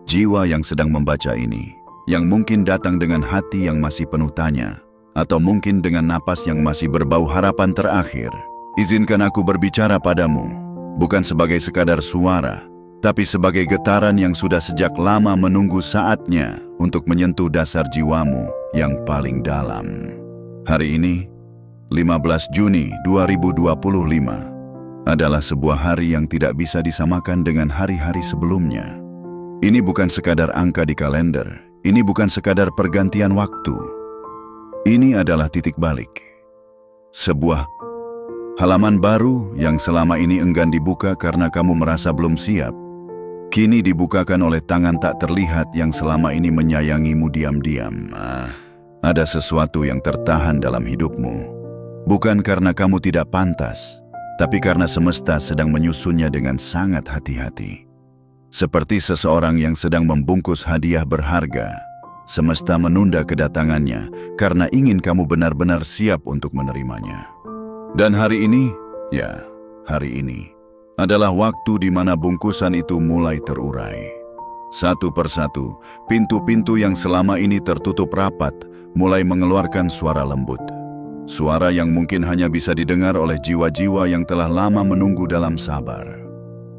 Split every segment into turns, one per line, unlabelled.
Jiwa yang sedang membaca ini, yang mungkin datang dengan hati yang masih penuh tanya, atau mungkin dengan napas yang masih berbau harapan terakhir, izinkan aku berbicara padamu, bukan sebagai sekadar suara, tapi sebagai getaran yang sudah sejak lama menunggu saatnya untuk menyentuh dasar jiwamu yang paling dalam. Hari ini, 15 Juni 2025, adalah sebuah hari yang tidak bisa disamakan dengan hari-hari sebelumnya. Ini bukan sekadar angka di kalender, ini bukan sekadar pergantian waktu. Ini adalah titik balik. Sebuah halaman baru yang selama ini enggan dibuka karena kamu merasa belum siap, kini dibukakan oleh tangan tak terlihat yang selama ini menyayangimu diam-diam. Ada sesuatu yang tertahan dalam hidupmu. Bukan karena kamu tidak pantas, tapi karena semesta sedang menyusunnya dengan sangat hati-hati. Seperti seseorang yang sedang membungkus hadiah berharga, semesta menunda kedatangannya karena ingin kamu benar-benar siap untuk menerimanya. Dan hari ini, hari ini adalah waktu di mana bungkusan itu mulai terurai. Satu persatu, pintu-pintu yang selama ini tertutup rapat mulai mengeluarkan suara lembut. Suara yang mungkin hanya bisa didengar oleh jiwa-jiwa yang telah lama menunggu dalam sabar.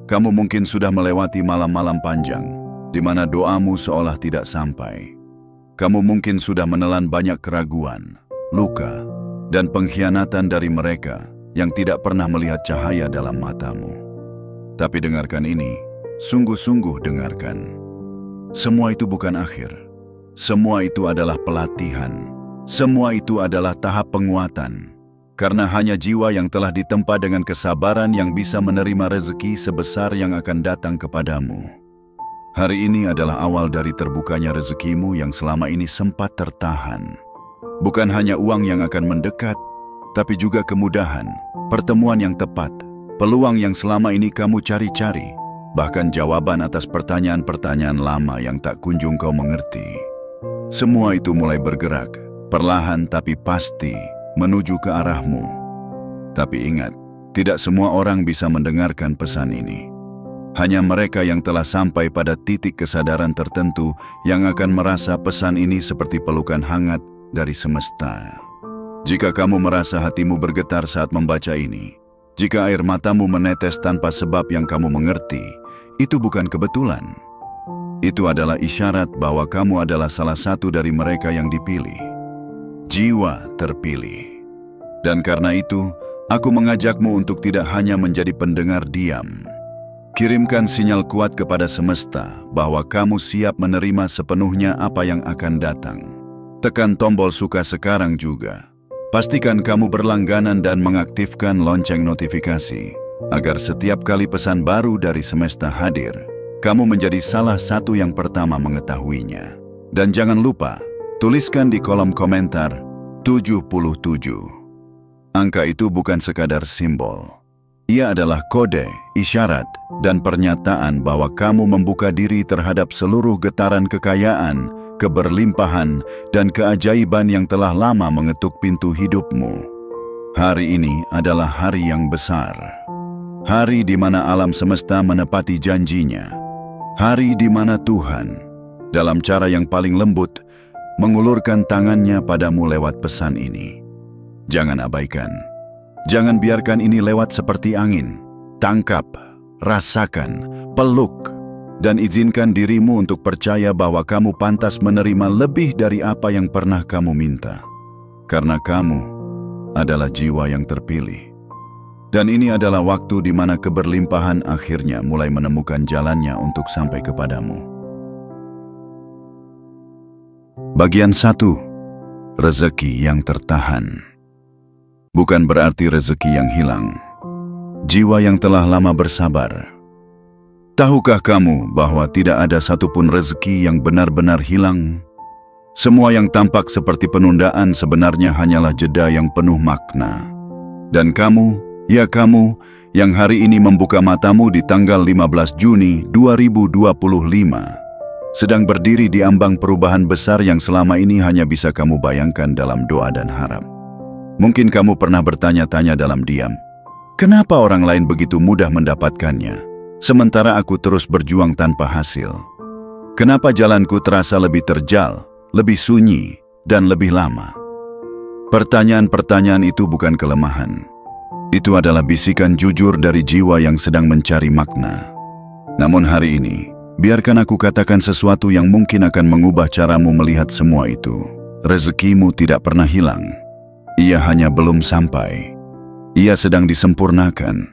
Kamu mungkin sudah melewati malam-malam panjang, di mana doamu seolah tidak sampai. Kamu mungkin sudah menelan banyak keraguan, luka, dan pengkhianatan dari mereka yang tidak pernah melihat cahaya dalam matamu. Tapi dengarkan ini, sungguh-sungguh dengarkan. Semua itu bukan akhir. Semua itu adalah pelatihan. Semua itu adalah tahap penguatan, karena hanya jiwa yang telah ditempa dengan kesabaran yang bisa menerima rezeki sebesar yang akan datang kepadamu. Hari ini adalah awal dari terbukanya rezekimu yang selama ini sempat tertahan. Bukan hanya uang yang akan mendekat, tapi juga kemudahan, pertemuan yang tepat, peluang yang selama ini kamu cari-cari, bahkan jawaban atas pertanyaan-pertanyaan lama yang tak kunjung kau mengerti. Semua itu mulai bergerak, perlahan tapi pasti, menuju ke arahmu. Tapi ingat, tidak semua orang bisa mendengarkan pesan ini. Hanya mereka yang telah sampai pada titik kesadaran tertentu yang akan merasa pesan ini seperti pelukan hangat dari semesta. Jika kamu merasa hatimu bergetar saat membaca ini, jika air matamu menetes tanpa sebab yang kamu mengerti, itu bukan kebetulan. Itu adalah isyarat bahwa kamu adalah salah satu dari mereka yang dipilih. Jiwa terpilih. Dan karena itu, aku mengajakmu untuk tidak hanya menjadi pendengar diam. Kirimkan sinyal kuat kepada semesta bahwa kamu siap menerima sepenuhnya apa yang akan datang. Tekan tombol suka sekarang juga. Pastikan kamu berlangganan dan mengaktifkan lonceng notifikasi, agar setiap kali pesan baru dari semesta hadir, kamu menjadi salah satu yang pertama mengetahuinya. Dan jangan lupa, tuliskan di kolom komentar 77. Angka itu bukan sekadar simbol. Ia adalah kode, isyarat, dan pernyataan bahwa kamu membuka diri terhadap seluruh getaran kekayaan, keberlimpahan, dan keajaiban yang telah lama mengetuk pintu hidupmu. Hari ini adalah hari yang besar. Hari di mana alam semesta menepati janjinya. Hari di mana Tuhan, dalam cara yang paling lembut, mengulurkan tangannya padamu lewat pesan ini. Jangan abaikan. Jangan biarkan ini lewat seperti angin. Tangkap, rasakan, peluk, dan izinkan dirimu untuk percaya bahwa kamu pantas menerima lebih dari apa yang pernah kamu minta. Karena kamu adalah jiwa yang terpilih. Dan ini adalah waktu di mana keberlimpahan akhirnya mulai menemukan jalannya untuk sampai kepadamu. Bagian 1. Rezeki yang tertahan. Bukan berarti rezeki yang hilang. Jiwa yang telah lama bersabar. Tahukah kamu bahwa tidak ada satupun rezeki yang benar-benar hilang? Semua yang tampak seperti penundaan sebenarnya hanyalah jeda yang penuh makna. Dan kamu, ya kamu, yang hari ini membuka matamu di tanggal 15 Juni 2025, sedang berdiri di ambang perubahan besar yang selama ini hanya bisa kamu bayangkan dalam doa dan harap. Mungkin kamu pernah bertanya-tanya dalam diam, kenapa orang lain begitu mudah mendapatkannya, sementara aku terus berjuang tanpa hasil? Kenapa jalanku terasa lebih terjal, lebih sunyi, dan lebih lama? Pertanyaan-pertanyaan itu bukan kelemahan. Itu adalah bisikan jujur dari jiwa yang sedang mencari makna. Namun hari ini, biarkan aku katakan sesuatu yang mungkin akan mengubah caramu melihat semua itu. Rezekimu tidak pernah hilang. Ia hanya belum sampai. Ia sedang disempurnakan.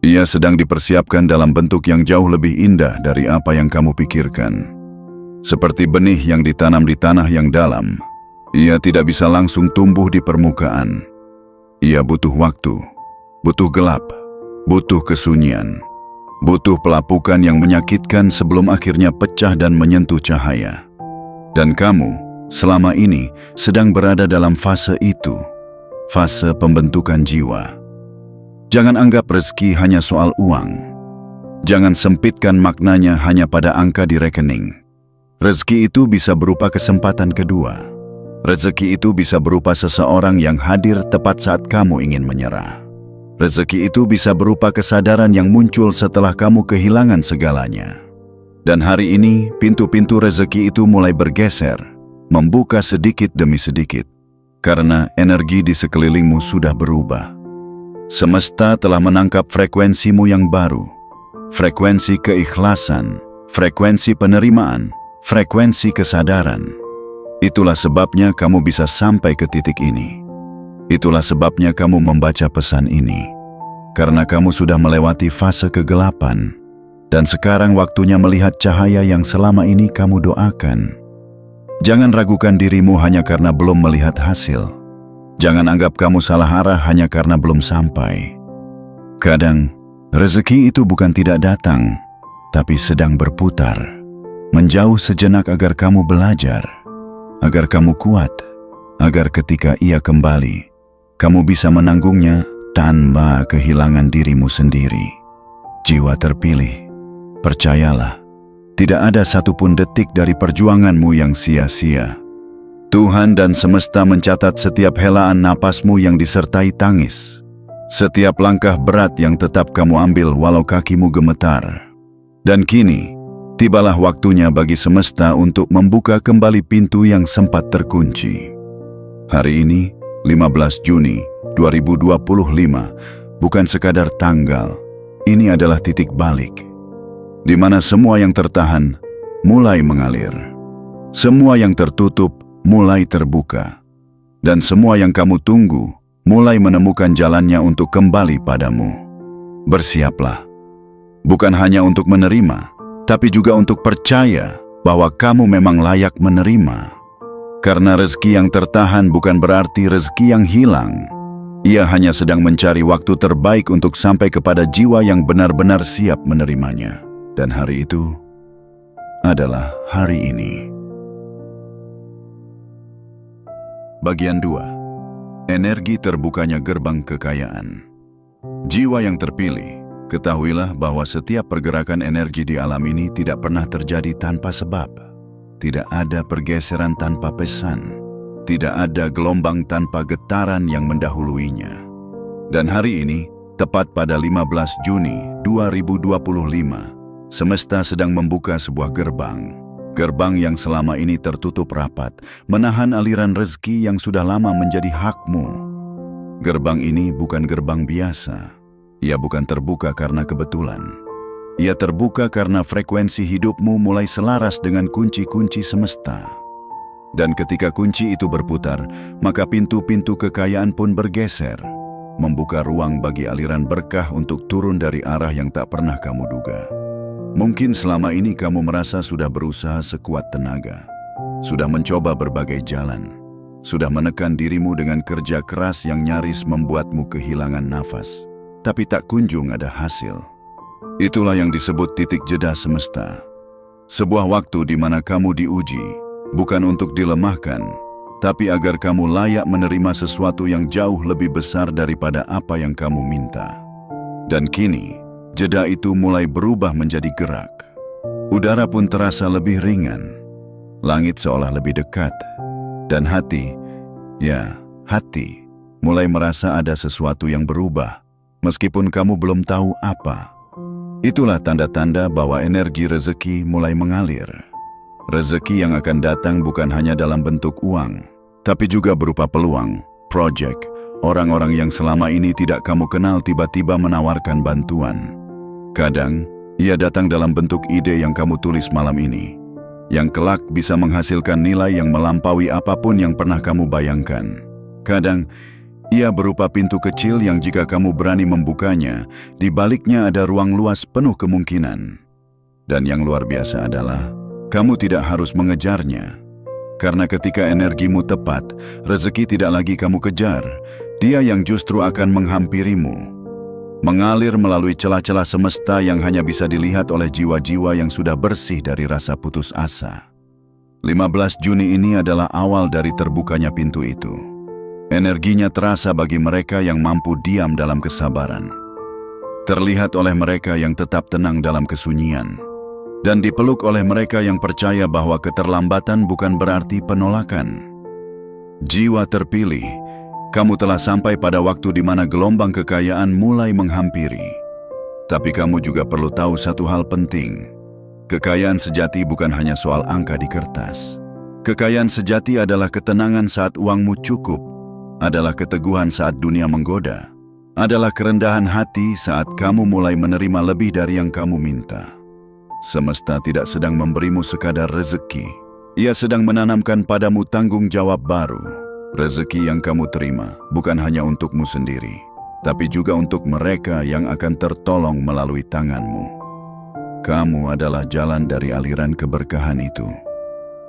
Ia sedang dipersiapkan dalam bentuk yang jauh lebih indah dari apa yang kamu pikirkan. Seperti benih yang ditanam di tanah yang dalam, ia tidak bisa langsung tumbuh di permukaan. Ia butuh waktu, butuh gelap, butuh kesunyian, butuh pelapukan yang menyakitkan sebelum akhirnya pecah dan menyentuh cahaya. Dan kamu, selama ini, sedang berada dalam fase itu, fase pembentukan jiwa. Jangan anggap rezeki hanya soal uang. Jangan sempitkan maknanya hanya pada angka di rekening. Rezeki itu bisa berupa kesempatan kedua. Rezeki itu bisa berupa seseorang yang hadir tepat saat kamu ingin menyerah. Rezeki itu bisa berupa kesadaran yang muncul setelah kamu kehilangan segalanya. Dan hari ini, pintu-pintu rezeki itu mulai bergeser, membuka sedikit demi sedikit, karena energi di sekelilingmu sudah berubah. Semesta telah menangkap frekuensimu yang baru, frekuensi keikhlasan, frekuensi penerimaan, frekuensi kesadaran. Itulah sebabnya kamu bisa sampai ke titik ini. Itulah sebabnya kamu membaca pesan ini. Karena kamu sudah melewati fase kegelapan, dan sekarang waktunya melihat cahaya yang selama ini kamu doakan. Jangan ragukan dirimu hanya karena belum melihat hasil. Jangan anggap kamu salah arah hanya karena belum sampai. Kadang, rezeki itu bukan tidak datang, tapi sedang berputar. Menjauh sejenak agar kamu belajar, agar kamu kuat, agar ketika ia kembali, kamu bisa menanggungnya tanpa kehilangan dirimu sendiri. Jiwa terpilih, percayalah, tidak ada satupun detik dari perjuanganmu yang sia-sia. Tuhan dan semesta mencatat setiap helaan napasmu yang disertai tangis, setiap langkah berat yang tetap kamu ambil walau kakimu gemetar. Dan kini, tibalah waktunya bagi semesta untuk membuka kembali pintu yang sempat terkunci. Hari ini, 15 Juni 2025, bukan sekadar tanggal. Ini adalah titik balik, di mana semua yang tertahan mulai mengalir. Semua yang tertutup mulai terbuka. Dan semua yang kamu tunggu mulai menemukan jalannya untuk kembali padamu. Bersiaplah. Bukan hanya untuk menerima, tapi juga untuk percaya bahwa kamu memang layak menerima. Karena rezeki yang tertahan bukan berarti rezeki yang hilang. Ia hanya sedang mencari waktu terbaik untuk sampai kepada jiwa yang benar-benar siap menerimanya. Dan hari itu adalah hari ini. Bagian 2. Energi terbukanya gerbang kekayaan. Jiwa yang terpilih, ketahuilah bahwa setiap pergerakan energi di alam ini tidak pernah terjadi tanpa sebab. Tidak ada pergeseran tanpa pesan. Tidak ada gelombang tanpa getaran yang mendahuluinya. Dan hari ini, tepat pada 15 Juni 2025, semesta sedang membuka sebuah gerbang. Gerbang yang selama ini tertutup rapat, menahan aliran rezeki yang sudah lama menjadi hakmu. Gerbang ini bukan gerbang biasa. Ia bukan terbuka karena kebetulan. Ia terbuka karena frekuensi hidupmu mulai selaras dengan kunci-kunci semesta. Dan ketika kunci itu berputar, maka pintu-pintu kekayaan pun bergeser, membuka ruang bagi aliran berkah untuk turun dari arah yang tak pernah kamu duga. Mungkin selama ini kamu merasa sudah berusaha sekuat tenaga, sudah mencoba berbagai jalan, sudah menekan dirimu dengan kerja keras yang nyaris membuatmu kehilangan nafas. Tapi tak kunjung ada hasil. Itulah yang disebut titik jeda semesta. Sebuah waktu di mana kamu diuji, bukan untuk dilemahkan, tapi agar kamu layak menerima sesuatu yang jauh lebih besar daripada apa yang kamu minta. Dan kini, jeda itu mulai berubah menjadi gerak. Udara pun terasa lebih ringan. Langit seolah lebih dekat. Dan hati, hati, mulai merasa ada sesuatu yang berubah. Meskipun kamu belum tahu apa. Itulah tanda-tanda bahwa energi rezeki mulai mengalir. Rezeki yang akan datang bukan hanya dalam bentuk uang, tapi juga berupa peluang, proyek, orang-orang yang selama ini tidak kamu kenal tiba-tiba menawarkan bantuan. Kadang, ia datang dalam bentuk ide yang kamu tulis malam ini, yang kelak bisa menghasilkan nilai yang melampaui apapun yang pernah kamu bayangkan. Kadang, ia berupa pintu kecil yang jika kamu berani membukanya, di baliknya ada ruang luas penuh kemungkinan. Dan yang luar biasa adalah, kamu tidak harus mengejarnya. Karena ketika energimu tepat, rezeki tidak lagi kamu kejar. Dia yang justru akan menghampirimu. Mengalir melalui celah-celah semesta yang hanya bisa dilihat oleh jiwa-jiwa yang sudah bersih dari rasa putus asa. 15 Juni ini adalah awal dari terbukanya pintu itu. Energinya terasa bagi mereka yang mampu diam dalam kesabaran. Terlihat oleh mereka yang tetap tenang dalam kesunyian. Dan dipeluk oleh mereka yang percaya bahwa keterlambatan bukan berarti penolakan. Jiwa terpilih, kamu telah sampai pada waktu di mana gelombang kekayaan mulai menghampiri. Tapi kamu juga perlu tahu satu hal penting. Kekayaan sejati bukan hanya soal angka di kertas. Kekayaan sejati adalah ketenangan saat uangmu cukup, adalah keteguhan saat dunia menggoda, adalah kerendahan hati saat kamu mulai menerima lebih dari yang kamu minta. Semesta tidak sedang memberimu sekadar rezeki. Ia sedang menanamkan padamu tanggung jawab baru. Rezeki yang kamu terima bukan hanya untukmu sendiri, tapi juga untuk mereka yang akan tertolong melalui tanganmu. Kamu adalah jalan dari aliran keberkahan itu.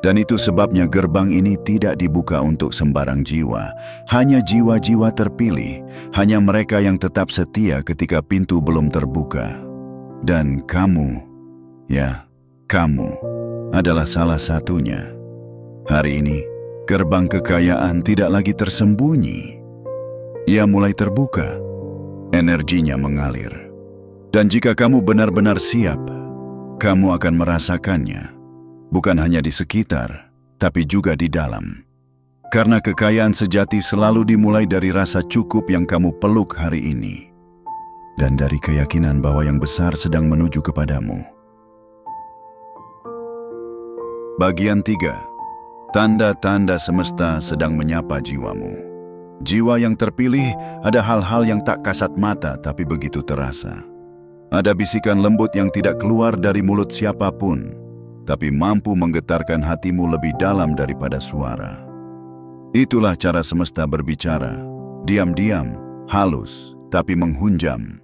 Dan itu sebabnya gerbang ini tidak dibuka untuk sembarang jiwa. Hanya jiwa-jiwa terpilih, hanya mereka yang tetap setia ketika pintu belum terbuka. Dan kamu, ya, kamu adalah salah satunya. Hari ini, gerbang kekayaan tidak lagi tersembunyi. Ia mulai terbuka, energinya mengalir. Dan jika kamu benar-benar siap, kamu akan merasakannya. Bukan hanya di sekitar, tapi juga di dalam. Karena kekayaan sejati selalu dimulai dari rasa cukup yang kamu peluk hari ini. Dan dari keyakinan bahwa yang besar sedang menuju kepadamu. Bagian 3. Tanda-tanda semesta sedang menyapa jiwamu. Jiwa yang terpilih, ada hal-hal yang tak kasat mata tapi begitu terasa. Ada bisikan lembut yang tidak keluar dari mulut siapapun, tapi mampu menggetarkan hatimu lebih dalam daripada suara. Itulah cara semesta berbicara, diam-diam, halus, tapi menghunjam.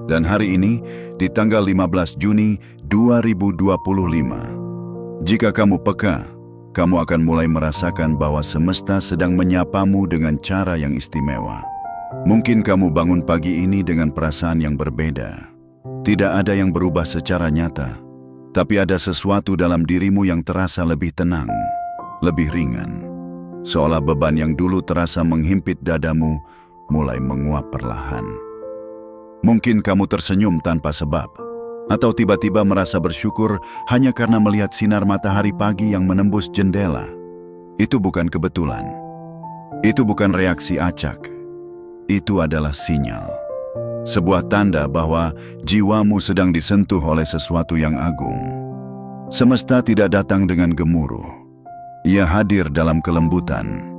Dan hari ini, di tanggal 15 Juni 2025, jika kamu peka, kamu akan mulai merasakan bahwa semesta sedang menyapamu dengan cara yang istimewa. Mungkin kamu bangun pagi ini dengan perasaan yang berbeda. Tidak ada yang berubah secara nyata, tapi ada sesuatu dalam dirimu yang terasa lebih tenang, lebih ringan. Seolah beban yang dulu terasa menghimpit dadamu mulai menguap perlahan. Mungkin kamu tersenyum tanpa sebab, atau tiba-tiba merasa bersyukur hanya karena melihat sinar matahari pagi yang menembus jendela. Itu bukan kebetulan. Itu bukan reaksi acak. Itu adalah sinyal. Sebuah tanda bahwa jiwamu sedang disentuh oleh sesuatu yang agung. Semesta tidak datang dengan gemuruh. Ia hadir dalam kelembutan.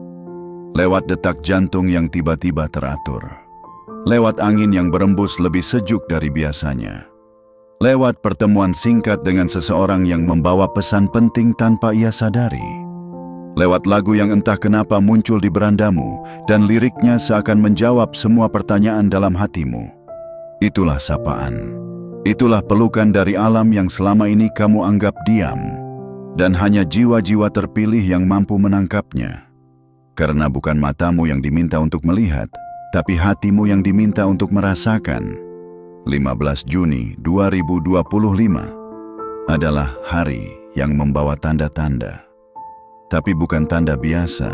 Lewat detak jantung yang tiba-tiba teratur. Lewat angin yang berembus lebih sejuk dari biasanya. Lewat pertemuan singkat dengan seseorang yang membawa pesan penting tanpa ia sadari. Lewat lagu yang entah kenapa muncul di berandamu dan liriknya seakan menjawab semua pertanyaan dalam hatimu. Itulah sapaan. Itulah pelukan dari alam yang selama ini kamu anggap diam. Dan hanya jiwa-jiwa terpilih yang mampu menangkapnya. Karena bukan matamu yang diminta untuk melihat, tapi hatimu yang diminta untuk merasakan. 15 Juni 2025 adalah hari yang membawa tanda-tanda. Tapi bukan tanda biasa.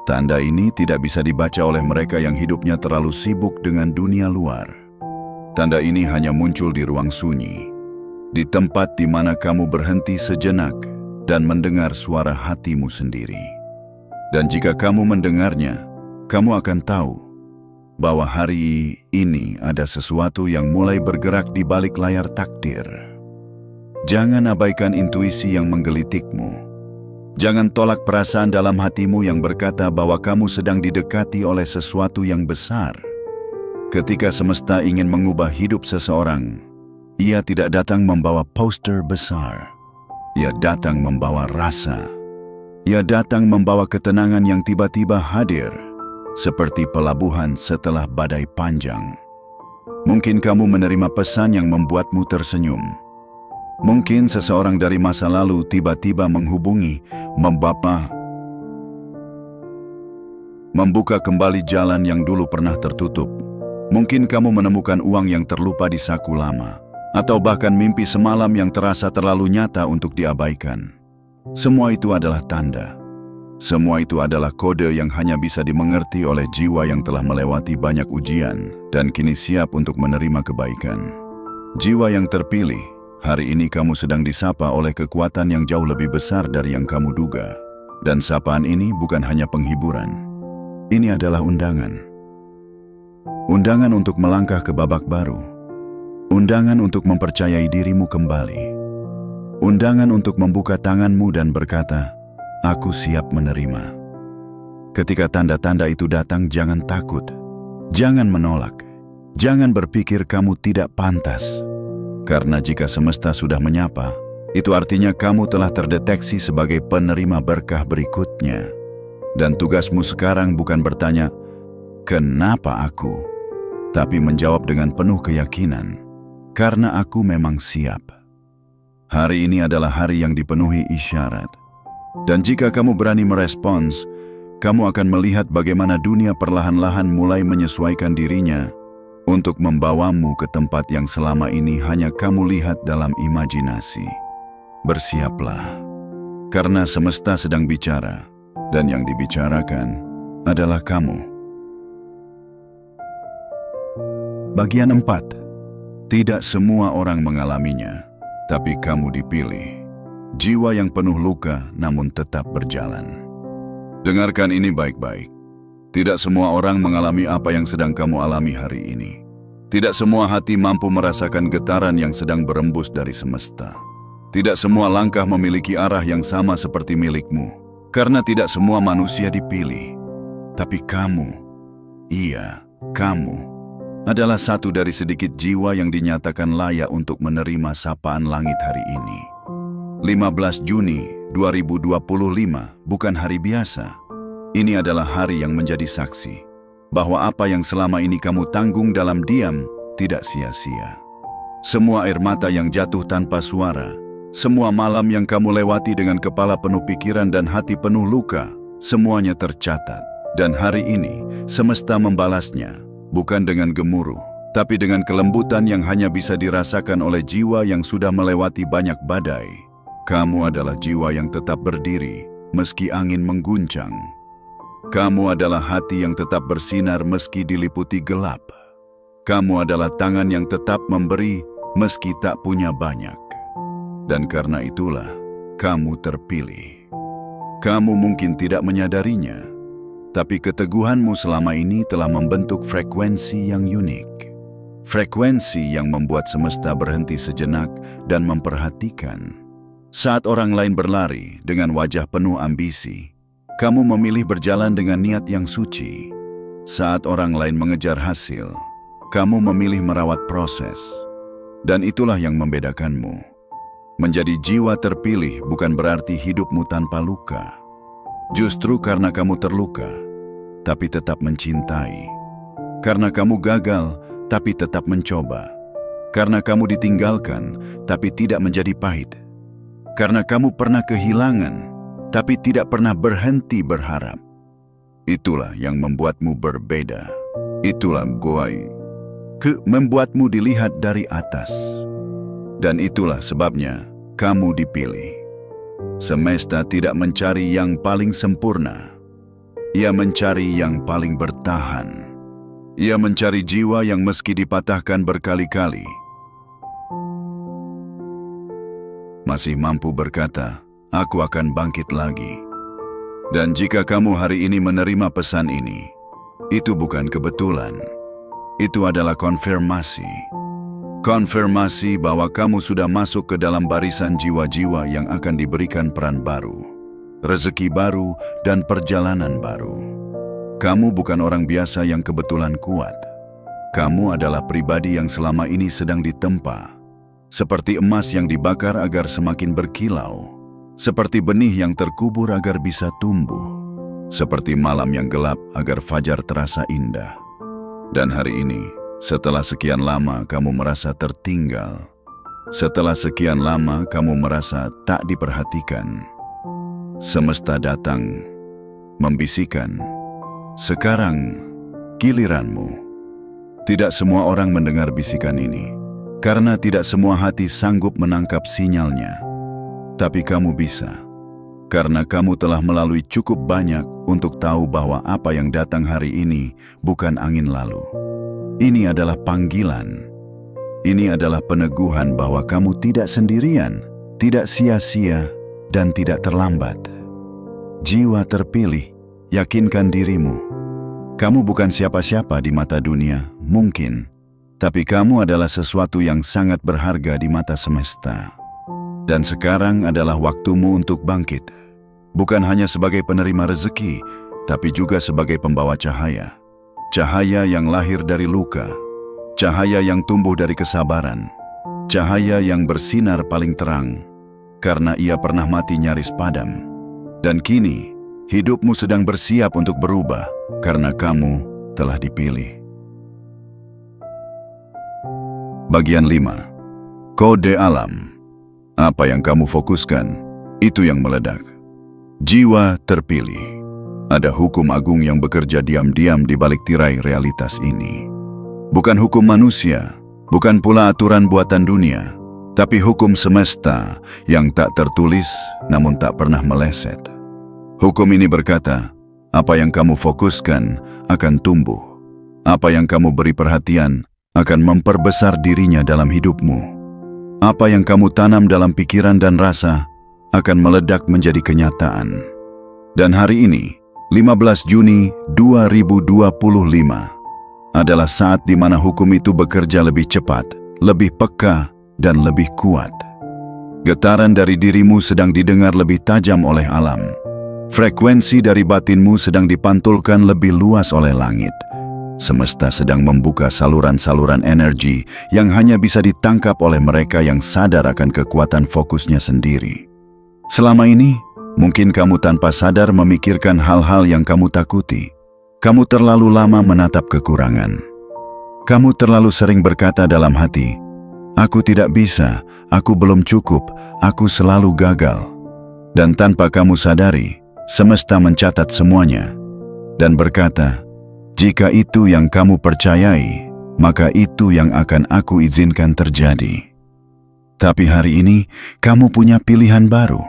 Tanda ini tidak bisa dibaca oleh mereka yang hidupnya terlalu sibuk dengan dunia luar. Tanda ini hanya muncul di ruang sunyi, di tempat di mana kamu berhenti sejenak dan mendengar suara hatimu sendiri. Dan jika kamu mendengarnya, kamu akan tahu bahwa hari ini ada sesuatu yang mulai bergerak di balik layar takdir. Jangan abaikan intuisi yang menggelitikmu. Jangan tolak perasaan dalam hatimu yang berkata bahwa kamu sedang didekati oleh sesuatu yang besar. Ketika semesta ingin mengubah hidup seseorang, ia tidak datang membawa poster besar. Ia datang membawa rasa. Ia datang membawa ketenangan yang tiba-tiba hadir, seperti pelabuhan setelah badai panjang. Mungkin kamu menerima pesan yang membuatmu tersenyum. Mungkin seseorang dari masa lalu tiba-tiba menghubungi, membuka kembali jalan yang dulu pernah tertutup. Mungkin kamu menemukan uang yang terlupa di saku lama, atau bahkan mimpi semalam yang terasa terlalu nyata untuk diabaikan. Semua itu adalah tanda. Semua itu adalah kode yang hanya bisa dimengerti oleh jiwa yang telah melewati banyak ujian dan kini siap untuk menerima kebaikan. Jiwa yang terpilih, hari ini kamu sedang disapa oleh kekuatan yang jauh lebih besar dari yang kamu duga. Dan sapaan ini bukan hanya penghiburan. Ini adalah undangan. Undangan untuk melangkah ke babak baru. Undangan untuk mempercayai dirimu kembali. Undangan untuk membuka tanganmu dan berkata, "Aku siap menerima." Ketika tanda-tanda itu datang, jangan takut. Jangan menolak. Jangan berpikir kamu tidak pantas. Karena jika semesta sudah menyapa, itu artinya kamu telah terdeteksi sebagai penerima berkah berikutnya. Dan tugasmu sekarang bukan bertanya, "Kenapa aku?" tapi menjawab dengan penuh keyakinan, "Karena aku memang siap." Hari ini adalah hari yang dipenuhi isyarat. Dan jika kamu berani merespons, kamu akan melihat bagaimana dunia perlahan-lahan mulai menyesuaikan dirinya untuk membawamu ke tempat yang selama ini hanya kamu lihat dalam imajinasi. Bersiaplah, karena semesta sedang bicara, dan yang dibicarakan adalah kamu. Bagian 4. Tidak semua orang mengalaminya, tapi kamu dipilih. Jiwa yang penuh luka namun tetap berjalan. Dengarkan ini baik-baik. Tidak semua orang mengalami apa yang sedang kamu alami hari ini. Tidak semua hati mampu merasakan getaran yang sedang berembus dari semesta. Tidak semua langkah memiliki arah yang sama seperti milikmu. Karena tidak semua manusia dipilih. Tapi kamu, iya, kamu, adalah satu dari sedikit jiwa yang dinyatakan layak untuk menerima sapaan langit hari ini. 15 Juni 2025 bukan hari biasa. Ini adalah hari yang menjadi saksi bahwa apa yang selama ini kamu tanggung dalam diam tidak sia-sia. Semua air mata yang jatuh tanpa suara, semua malam yang kamu lewati dengan kepala penuh pikiran dan hati penuh luka, semuanya tercatat. Dan hari ini, semesta membalasnya, bukan dengan gemuruh, tapi dengan kelembutan yang hanya bisa dirasakan oleh jiwa yang sudah melewati banyak badai. Kamu adalah jiwa yang tetap berdiri, meski angin mengguncang. Kamu adalah hati yang tetap bersinar meski diliputi gelap. Kamu adalah tangan yang tetap memberi meski tak punya banyak. Dan karena itulah, kamu terpilih. Kamu mungkin tidak menyadarinya, tapi keteguhanmu selama ini telah membentuk frekuensi yang unik. Frekuensi yang membuat semesta berhenti sejenak dan memperhatikan. Saat orang lain berlari dengan wajah penuh ambisi, kamu memilih berjalan dengan niat yang suci. Saat orang lain mengejar hasil, kamu memilih merawat proses. Dan itulah yang membedakanmu. Menjadi jiwa terpilih bukan berarti hidupmu tanpa luka. Justru karena kamu terluka, tapi tetap mencintai. Karena kamu gagal, tapi tetap mencoba. Karena kamu ditinggalkan, tapi tidak menjadi pahit. Karena kamu pernah kehilangan, tapi tidak pernah berhenti berharap. Itulah yang membuatmu berbeda. Itulah membuatmu dilihat dari atas. Dan itulah sebabnya kamu dipilih. Semesta tidak mencari yang paling sempurna. Ia mencari yang paling bertahan. Ia mencari jiwa yang meski dipatahkan berkali-kali, masih mampu berkata, "Aku akan bangkit lagi." Dan jika kamu hari ini menerima pesan ini, itu bukan kebetulan. Itu adalah konfirmasi. Konfirmasi bahwa kamu sudah masuk ke dalam barisan jiwa-jiwa yang akan diberikan peran baru, rezeki baru, dan perjalanan baru. Kamu bukan orang biasa yang kebetulan kuat. Kamu adalah pribadi yang selama ini sedang ditempa, seperti emas yang dibakar agar semakin berkilau, seperti benih yang terkubur agar bisa tumbuh, seperti malam yang gelap agar fajar terasa indah. Dan hari ini, setelah sekian lama kamu merasa tertinggal, setelah sekian lama kamu merasa tak diperhatikan, semesta datang, membisikkan, "Sekarang giliranmu." Tidak semua orang mendengar bisikan ini, karena tidak semua hati sanggup menangkap sinyalnya. Tapi kamu bisa, karena kamu telah melalui cukup banyak untuk tahu bahwa apa yang datang hari ini bukan angin lalu. Ini adalah panggilan. Ini adalah peneguhan bahwa kamu tidak sendirian, tidak sia-sia, dan tidak terlambat. Jiwa terpilih, yakinkan dirimu. Kamu bukan siapa-siapa di mata dunia, mungkin, tapi kamu adalah sesuatu yang sangat berharga di mata semesta. Dan sekarang adalah waktumu untuk bangkit. Bukan hanya sebagai penerima rezeki, tapi juga sebagai pembawa cahaya. Cahaya yang lahir dari luka, cahaya yang tumbuh dari kesabaran, cahaya yang bersinar paling terang, karena ia pernah mati nyaris padam. Dan kini, hidupmu sedang bersiap untuk berubah, karena kamu telah dipilih. Bagian 5. Kode alam. Apa yang kamu fokuskan, itu yang meledak. Jiwa terpilih. Ada hukum agung yang bekerja diam-diam di balik tirai realitas ini. Bukan hukum manusia, bukan pula aturan buatan dunia, tapi hukum semesta yang tak tertulis namun tak pernah meleset. Hukum ini berkata, apa yang kamu fokuskan akan tumbuh. Apa yang kamu beri perhatian akan memperbesar dirinya dalam hidupmu. Apa yang kamu tanam dalam pikiran dan rasa akan meledak menjadi kenyataan. Dan hari ini, 15 Juni 2025, adalah saat di mana hukum itu bekerja lebih cepat, lebih peka, dan lebih kuat. Getaran dari dirimu sedang didengar lebih tajam oleh alam. Frekuensi dari batinmu sedang dipantulkan lebih luas oleh langit. Semesta sedang membuka saluran-saluran energi yang hanya bisa ditangkap oleh mereka yang sadar akan kekuatan fokusnya sendiri. Selama ini, mungkin kamu tanpa sadar memikirkan hal-hal yang kamu takuti. Kamu terlalu lama menatap kekurangan. Kamu terlalu sering berkata dalam hati, "Aku tidak bisa, aku belum cukup, aku selalu gagal." Dan tanpa kamu sadari, semesta mencatat semuanya dan berkata, "Jika itu yang kamu percayai, maka itu yang akan aku izinkan terjadi." Tapi hari ini, kamu punya pilihan baru.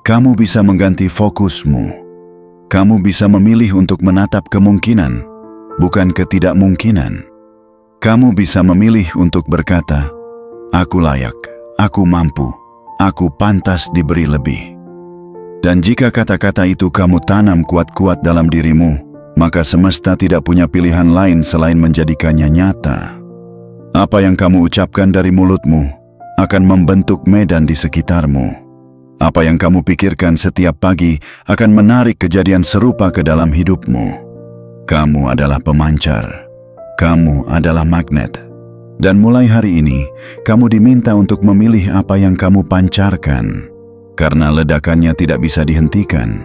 Kamu bisa mengganti fokusmu. Kamu bisa memilih untuk menatap kemungkinan, bukan ketidakmungkinan. Kamu bisa memilih untuk berkata, "Aku layak, aku mampu, aku pantas diberi lebih." Dan jika kata-kata itu kamu tanam kuat-kuat dalam dirimu, maka semesta tidak punya pilihan lain selain menjadikannya nyata. Apa yang kamu ucapkan dari mulutmu akan membentuk medan di sekitarmu. Apa yang kamu pikirkan setiap pagi akan menarik kejadian serupa ke dalam hidupmu. Kamu adalah pemancar. Kamu adalah magnet. Dan mulai hari ini, kamu diminta untuk memilih apa yang kamu pancarkan, karena ledakannya tidak bisa dihentikan.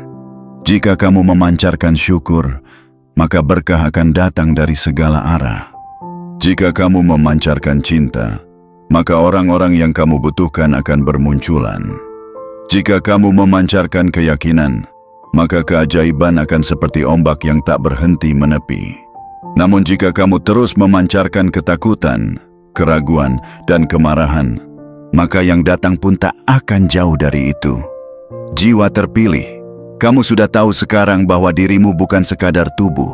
Jika kamu memancarkan syukur, maka berkah akan datang dari segala arah. Jika kamu memancarkan cinta, maka orang-orang yang kamu butuhkan akan bermunculan. Jika kamu memancarkan keyakinan, maka keajaiban akan seperti ombak yang tak berhenti menepi. Namun jika kamu terus memancarkan ketakutan, keraguan, dan kemarahan, maka yang datang pun tak akan jauh dari itu. Jiwa terpilih. Kamu sudah tahu sekarang bahwa dirimu bukan sekadar tubuh.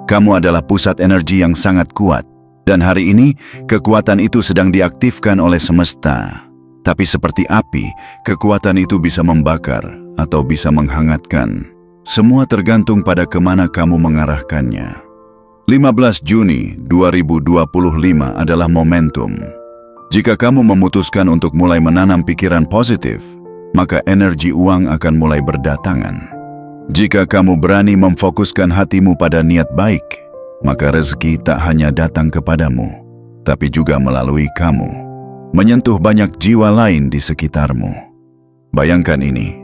Kamu adalah pusat energi yang sangat kuat. Dan hari ini, kekuatan itu sedang diaktifkan oleh semesta. Tapi seperti api, kekuatan itu bisa membakar atau bisa menghangatkan. Semua tergantung pada kemana kamu mengarahkannya. 15 Juni 2025 adalah momentum. Jika kamu memutuskan untuk mulai menanam pikiran positif, maka energi uang akan mulai berdatangan. Jika kamu berani memfokuskan hatimu pada niat baik, maka rezeki tak hanya datang kepadamu, tapi juga melalui kamu, menyentuh banyak jiwa lain di sekitarmu. Bayangkan ini,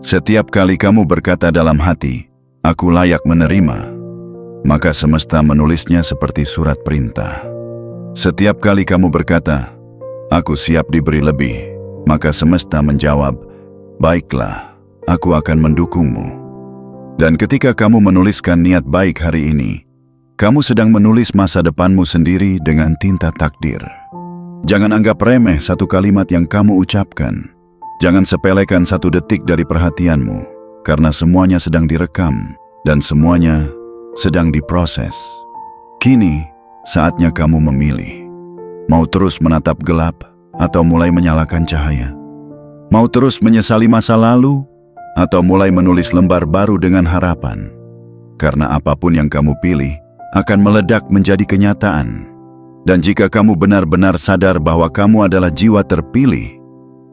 setiap kali kamu berkata dalam hati, "Aku layak menerima," maka semesta menulisnya seperti surat perintah. Setiap kali kamu berkata, "Aku siap diberi lebih," maka semesta menjawab, "Baiklah, aku akan mendukungmu." Dan ketika kamu menuliskan niat baik hari ini, kamu sedang menulis masa depanmu sendiri dengan tinta takdir. Jangan anggap remeh satu kalimat yang kamu ucapkan. Jangan sepelekan satu detik dari perhatianmu, karena semuanya sedang direkam dan semuanya sedang diproses. Kini, saatnya kamu memilih. Mau terus menatap gelap atau mulai menyalakan cahaya? Mau terus menyesali masa lalu atau mulai menulis lembar baru dengan harapan? Karena apapun yang kamu pilih akan meledak menjadi kenyataan. Dan jika kamu benar-benar sadar bahwa kamu adalah jiwa terpilih,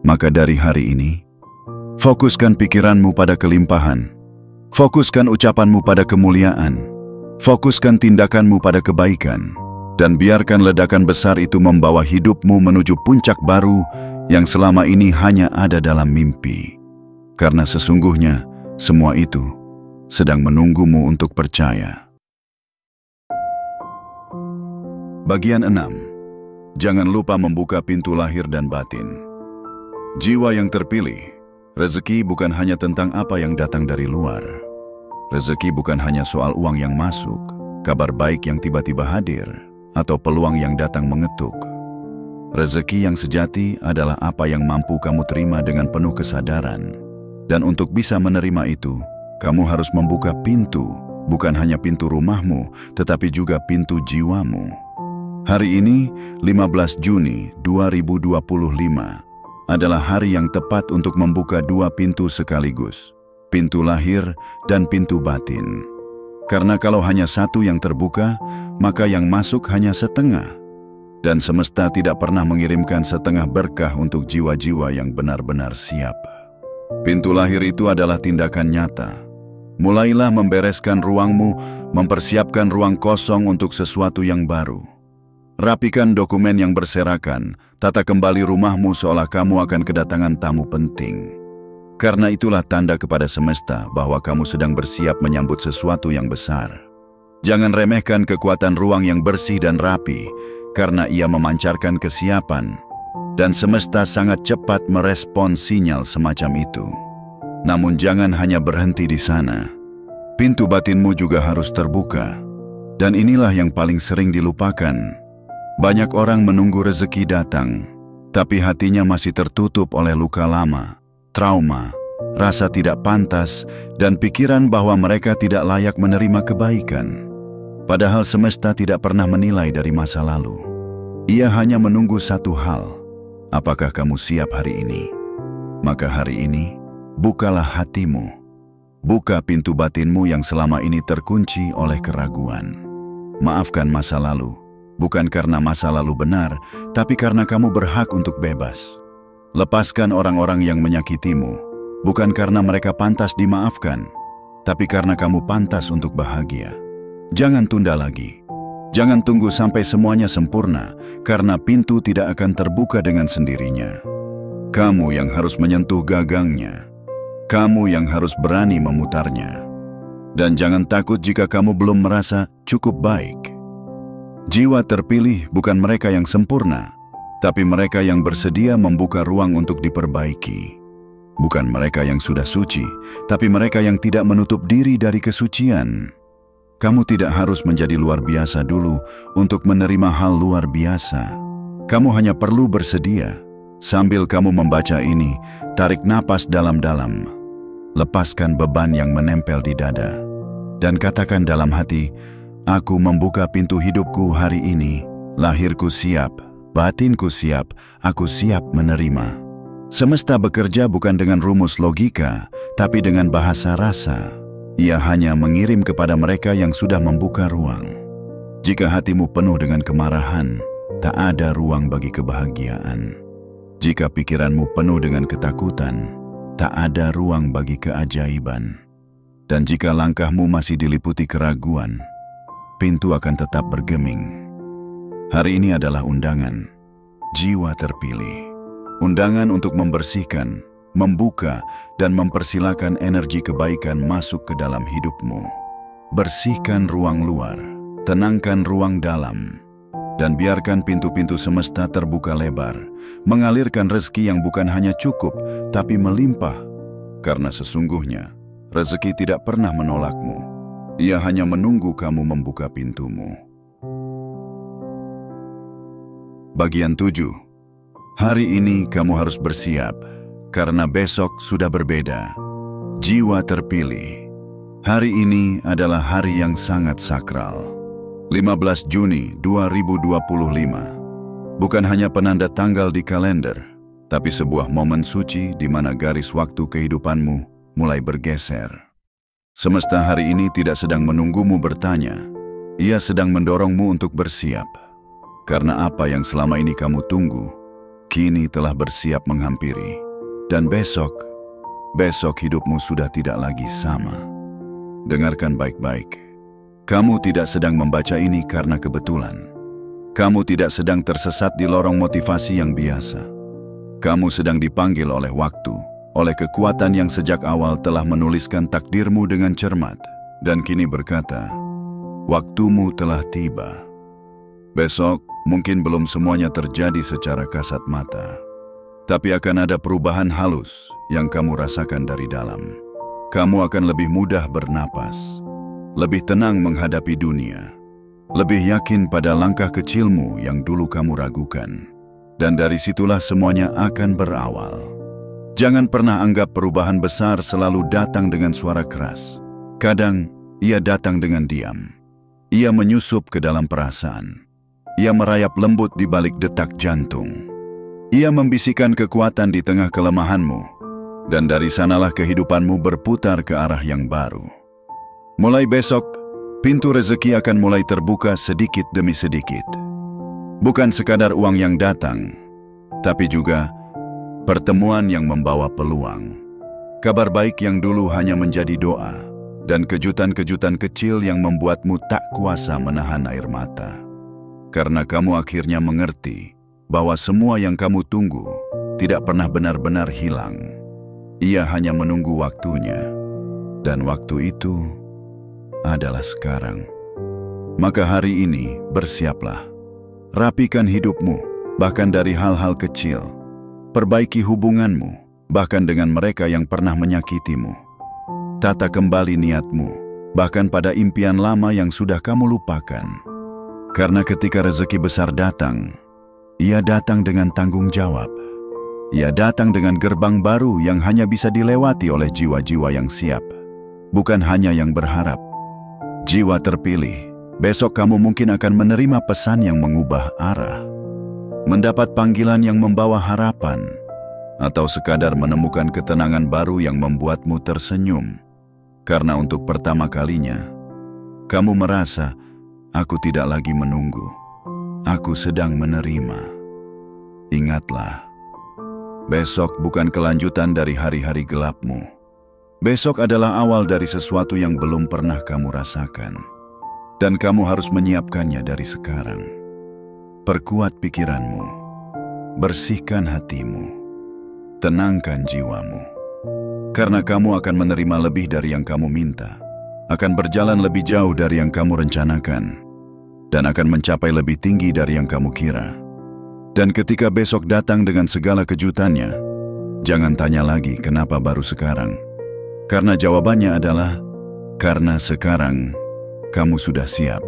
maka dari hari ini, fokuskan pikiranmu pada kelimpahan, fokuskan ucapanmu pada kemuliaan, fokuskan tindakanmu pada kebaikan, dan biarkan ledakan besar itu membawa hidupmu menuju puncak baru yang selama ini hanya ada dalam mimpi. Karena sesungguhnya semua itu sedang menunggumu untuk percaya. Bagian 6. Jangan lupa membuka pintu lahir dan batin. Jiwa yang terpilih, rezeki bukan hanya tentang apa yang datang dari luar. Rezeki bukan hanya soal uang yang masuk, kabar baik yang tiba-tiba hadir, atau peluang yang datang mengetuk. Rezeki yang sejati adalah apa yang mampu kamu terima dengan penuh kesadaran. Dan untuk bisa menerima itu, kamu harus membuka pintu, bukan hanya pintu rumahmu, tetapi juga pintu jiwamu. Hari ini, 15 Juni 2025, adalah hari yang tepat untuk membuka dua pintu sekaligus, pintu lahir dan pintu batin. Karena kalau hanya satu yang terbuka, maka yang masuk hanya setengah. Dan semesta tidak pernah mengirimkan setengah berkah untuk jiwa-jiwa yang benar-benar siap. Pintu lahir itu adalah tindakan nyata. Mulailah membereskan ruangmu, mempersiapkan ruang kosong untuk sesuatu yang baru. Rapikan dokumen yang berserakan, tata kembali rumahmu seolah kamu akan kedatangan tamu penting. Karena itulah tanda kepada semesta bahwa kamu sedang bersiap menyambut sesuatu yang besar. Jangan remehkan kekuatan ruang yang bersih dan rapi, karena ia memancarkan kesiapan. Dan semesta sangat cepat merespons sinyal semacam itu. Namun jangan hanya berhenti di sana. Pintu batinmu juga harus terbuka. Dan inilah yang paling sering dilupakan. Banyak orang menunggu rezeki datang, tapi hatinya masih tertutup oleh luka lama, trauma, rasa tidak pantas, dan pikiran bahwa mereka tidak layak menerima kebaikan. Padahal semesta tidak pernah menilai dari masa lalu. Ia hanya menunggu satu hal. Apakah kamu siap hari ini? Maka hari ini, bukalah hatimu. Buka pintu batinmu yang selama ini terkunci oleh keraguan. Maafkan masa lalu, bukan karena masa lalu benar, tapi karena kamu berhak untuk bebas. Lepaskan orang-orang yang menyakitimu, bukan karena mereka pantas dimaafkan, tapi karena kamu pantas untuk bahagia. Jangan tunda lagi. Jangan tunggu sampai semuanya sempurna, karena pintu tidak akan terbuka dengan sendirinya. Kamu yang harus menyentuh gagangnya. Kamu yang harus berani memutarnya. Dan jangan takut jika kamu belum merasa cukup baik. Jiwa terpilih bukan mereka yang sempurna, tapi mereka yang bersedia membuka ruang untuk diperbaiki. Bukan mereka yang sudah suci, tapi mereka yang tidak menutup diri dari kesucian. Kamu tidak harus menjadi luar biasa dulu untuk menerima hal luar biasa. Kamu hanya perlu bersedia. Sambil kamu membaca ini, tarik napas dalam-dalam. Lepaskan beban yang menempel di dada. Dan katakan dalam hati, aku membuka pintu hidupku hari ini. Lahirku siap, batinku siap, aku siap menerima. Semesta bekerja bukan dengan rumus logika, tapi dengan bahasa rasa. Ia hanya mengirim kepada mereka yang sudah membuka ruang. Jika hatimu penuh dengan kemarahan, tak ada ruang bagi kebahagiaan. Jika pikiranmu penuh dengan ketakutan, tak ada ruang bagi keajaiban. Dan jika langkahmu masih diliputi keraguan, pintu akan tetap bergeming. Hari ini adalah undangan, jiwa terpilih. Undangan untuk membersihkan, membuka, dan mempersilakan energi kebaikan masuk ke dalam hidupmu. Bersihkan ruang luar, tenangkan ruang dalam, dan biarkan pintu-pintu semesta terbuka lebar, mengalirkan rezeki yang bukan hanya cukup, tapi melimpah. Karena sesungguhnya, rezeki tidak pernah menolakmu. Ia hanya menunggu kamu membuka pintumu. Bagian 7. Hari ini kamu harus bersiap, karena besok sudah berbeda. Jiwa terpilih. Hari ini adalah hari yang sangat sakral. 15 Juni 2025. Bukan hanya penanda tanggal di kalender, tapi sebuah momen suci di mana garis waktu kehidupanmu mulai bergeser. Semesta hari ini tidak sedang menunggumu bertanya, ia sedang mendorongmu untuk bersiap. Karena apa yang selama ini kamu tunggu, kini telah bersiap menghampiri. Dan besok hidupmu sudah tidak lagi sama. Dengarkan baik-baik. Kamu tidak sedang membaca ini karena kebetulan. Kamu tidak sedang tersesat di lorong motivasi yang biasa. Kamu sedang dipanggil oleh waktu, oleh kekuatan yang sejak awal telah menuliskan takdirmu dengan cermat, dan kini berkata, waktumu telah tiba. Besok mungkin belum semuanya terjadi secara kasat mata, tapi akan ada perubahan halus yang kamu rasakan dari dalam. Kamu akan lebih mudah bernapas, lebih tenang menghadapi dunia, lebih yakin pada langkah kecilmu yang dulu kamu ragukan. Dan dari situlah semuanya akan berawal. Jangan pernah anggap perubahan besar selalu datang dengan suara keras. Kadang, ia datang dengan diam. Ia menyusup ke dalam perasaan. Ia merayap lembut di balik detak jantung. Ia membisikkan kekuatan di tengah kelemahanmu. Dan dari sanalah kehidupanmu berputar ke arah yang baru. Mulai besok, pintu rezeki akan mulai terbuka sedikit demi sedikit. Bukan sekadar uang yang datang, tapi juga pertemuan yang membawa peluang. Kabar baik yang dulu hanya menjadi doa, dan kejutan-kejutan kecil yang membuatmu tak kuasa menahan air mata. Karena kamu akhirnya mengerti bahwa semua yang kamu tunggu tidak pernah benar-benar hilang. Ia hanya menunggu waktunya, dan waktu itu adalah sekarang. Maka hari ini bersiaplah. Rapikan hidupmu, bahkan dari hal-hal kecil. Perbaiki hubunganmu, bahkan dengan mereka yang pernah menyakitimu. Tata kembali niatmu, bahkan pada impian lama yang sudah kamu lupakan. Karena ketika rezeki besar datang, ia datang dengan tanggung jawab. Ia datang dengan gerbang baru yang hanya bisa dilewati oleh jiwa-jiwa yang siap, bukan hanya yang berharap. Jiwa terpilih. Besok kamu mungkin akan menerima pesan yang mengubah arah, mendapat panggilan yang membawa harapan, atau sekadar menemukan ketenangan baru yang membuatmu tersenyum. Karena untuk pertama kalinya, kamu merasa, aku tidak lagi menunggu, aku sedang menerima. Ingatlah, besok bukan kelanjutan dari hari-hari gelapmu. Besok adalah awal dari sesuatu yang belum pernah kamu rasakan. Dan kamu harus menyiapkannya dari sekarang. Perkuat pikiranmu, bersihkan hatimu, tenangkan jiwamu. Karena kamu akan menerima lebih dari yang kamu minta, akan berjalan lebih jauh dari yang kamu rencanakan, dan akan mencapai lebih tinggi dari yang kamu kira. Dan ketika besok datang dengan segala kejutannya, jangan tanya lagi kenapa baru sekarang. Karena jawabannya adalah, karena sekarang kamu sudah siap.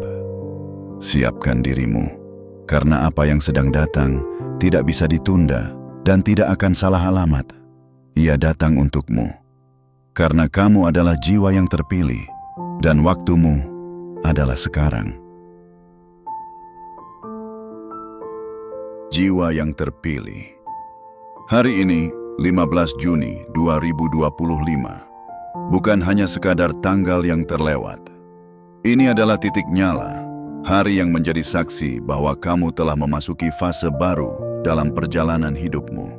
Siapkan dirimu, karena apa yang sedang datang tidak bisa ditunda dan tidak akan salah alamat. Ia datang untukmu, karena kamu adalah jiwa yang terpilih, dan waktumu adalah sekarang. Jiwa yang terpilih. Hari ini, 15 Juni 2025, bukan hanya sekadar tanggal yang terlewat. Ini adalah titik nyala, Hari yang menjadi saksi bahwa kamu telah memasuki fase baru dalam perjalanan hidupmu.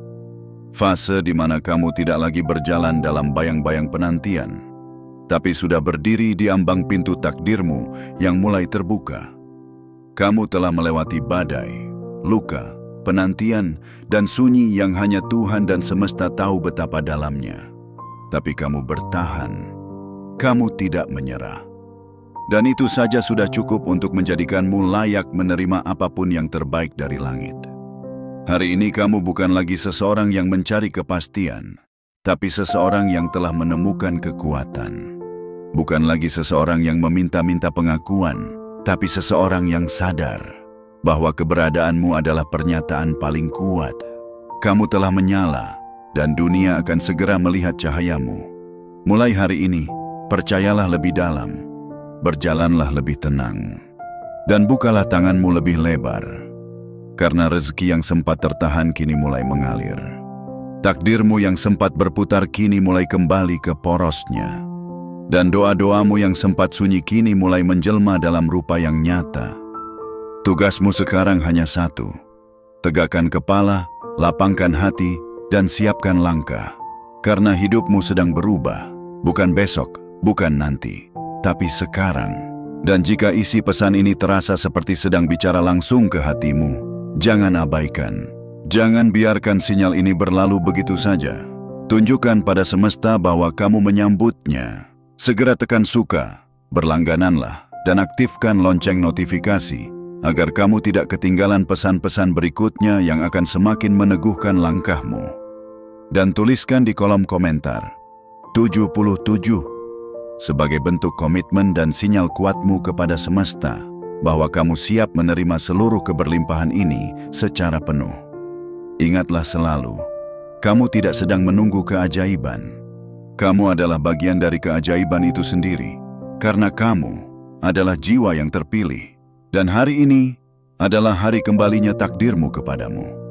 Fase di mana kamu tidak lagi berjalan dalam bayang-bayang penantian, tapi sudah berdiri di ambang pintu takdirmu yang mulai terbuka. Kamu telah melewati badai, luka, penantian, dan sunyi yang hanya Tuhan dan semesta tahu betapa dalamnya. Tapi kamu bertahan, kamu tidak menyerah. Dan itu saja sudah cukup untuk menjadikanmu layak menerima apapun yang terbaik dari langit. Hari ini kamu bukan lagi seseorang yang mencari kepastian, tapi seseorang yang telah menemukan kekuatan. Bukan lagi seseorang yang meminta-minta pengakuan, tapi seseorang yang sadar bahwa keberadaanmu adalah pernyataan paling kuat. Kamu telah menyala, dan dunia akan segera melihat cahayamu. Mulai hari ini, percayalah lebih dalam, berjalanlah lebih tenang, dan bukalah tanganmu lebih lebar, karena rezeki yang sempat tertahan kini mulai mengalir. Takdirmu yang sempat berputar kini mulai kembali ke porosnya. Dan doa-doamu yang sempat sunyi kini mulai menjelma dalam rupa yang nyata. Tugasmu sekarang hanya satu: tegakkan kepala, lapangkan hati, dan siapkan langkah. Karena hidupmu sedang berubah, bukan besok, bukan nanti, tapi sekarang. Dan jika isi pesan ini terasa seperti sedang bicara langsung ke hatimu, jangan abaikan. Jangan biarkan sinyal ini berlalu begitu saja. Tunjukkan pada semesta bahwa kamu menyambutnya. Segera tekan suka, berlanggananlah, dan aktifkan lonceng notifikasi agar kamu tidak ketinggalan pesan-pesan berikutnya yang akan semakin meneguhkan langkahmu. Dan tuliskan di kolom komentar 77 sebagai bentuk komitmen dan sinyal kuatmu kepada semesta bahwa kamu siap menerima seluruh keberlimpahan ini secara penuh. Ingatlah selalu, kamu tidak sedang menunggu keajaiban. Kamu adalah bagian dari keajaiban itu sendiri, karena kamu adalah jiwa yang terpilih, dan hari ini adalah hari kembalinya takdirmu kepadamu.